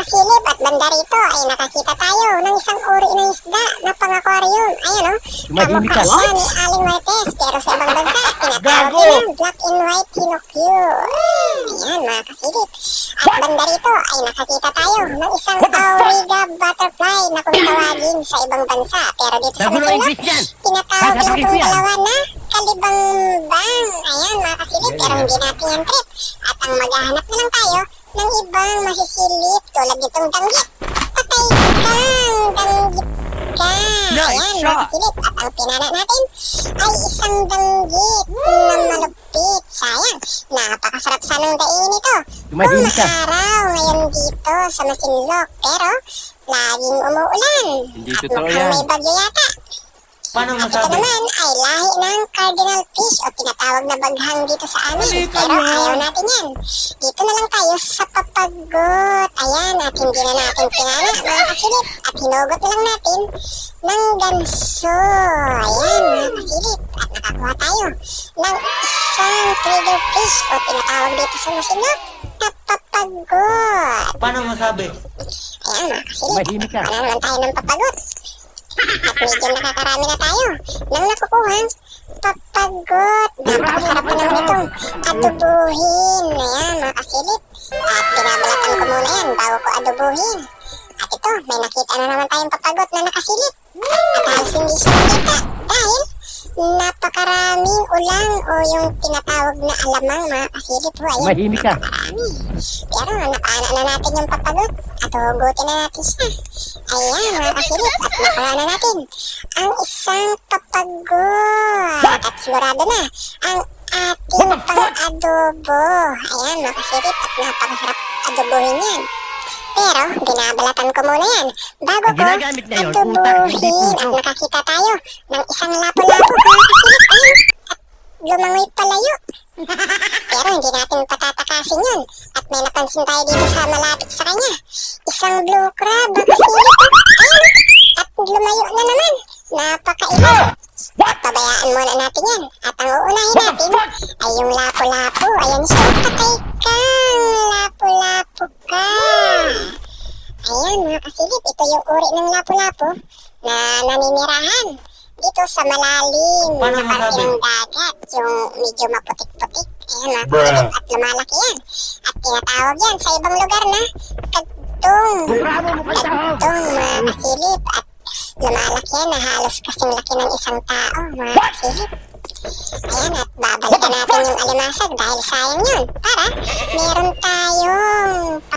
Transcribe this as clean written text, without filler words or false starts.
kasilip, at banda rito ay nakakita tayo ng isang uri ng isda na pang-aquarium. Ayan o, kamukha siya ni Aling Martes, pero sa ibang bansa, tinatawag nilang black and white Kinocure. Ayan mga kasilip. At banda rito ay nakakita tayo ng isang Auriga butterfly na kung tawagin sa ibang bansa. Pero dito sa Masinloc, tinatawag lang itong dalawa na kalibangbang. Ayan mga kasilip, pero hindi natin yan trip. At ang maghahanap na lang tayo ng ibang masisilip tulad nitong danggit. Patay kang danggit ka. Ayan mga kasilip, at ang pinana natin ay isang danggit na malupit. Sayang, napakasarap sanang daing ito kung maaraw ngayon dito sa Masinloc. Pero laging umuulan at mukhang may bagyo yata. At ito naman ay lahi ng cardinal fish o tinatawag na baghang dito sa amin. Pero ayaw natin yan. Dito na lang tayo sa papagot. Ayan, at hindi na natin pinana mga kasilip. At hinugot na lang natin ng ganso. Ayan mga kasilip. At nakakuha tayo ng isang trigger fish o tinatawag dito sa Masinloc na papagot. Paano masabi? Ayan mga kasilip. Wala naman tayo ng papagot. At medyo nakakarami na tayo nang nakukuhang papagot. Napakasarap pa naman itong adobuhin. Ayan mga kasilip. At binabalatan ko muna yan bago ko adobuhin. At ito, may nakita na naman tayong papagot na nakasilip. At halos hindi siya makita dahil napakaraming ulang o yung tinatawag na alamang mga kasilip. Ayan, napakarami. Pero napaana na natin yung papagot at hugutin na natin siya. Ayan mga kasilip, at nakuha na natin ang isang papagot. At sigurado na ang ating pang-adobo. Ayan mga kasilip, at napakasarap adobohin yan. Pero binabalatan ko muna yan bago ko adobohin. At nakakita tayo ng isang lapo-lapo mga kasilip. Ayan, at lumangoy palayo. Pero hindi natin patatakasin yun. At may napansin tayo dito sa malapit sa kanya. Isang blue crab mga kasilip. Ayan, at lumayo na naman. Napakaiba. At pabayaan muna natin yan. At ang uunahin natin ay yung lapo-lapo. Ayan siya, patay kang lapo-lapo ka. Ayan mga kasilip, ito yung uri ng lapo-lapo na naninirahan dito sa malalim na parte ng dagat, yung medyo maputik-putik. Ayan mga kasilip, at lumalaki yan. At tinatawag yan sa ibang lugar na kagtong. Kagtong mga kasilip, at lumalaki yan na halos kasing laki ng isang tao mga kasilip. Ayan, at babalikan natin yung alimasag dahil sayang yun para meron tayong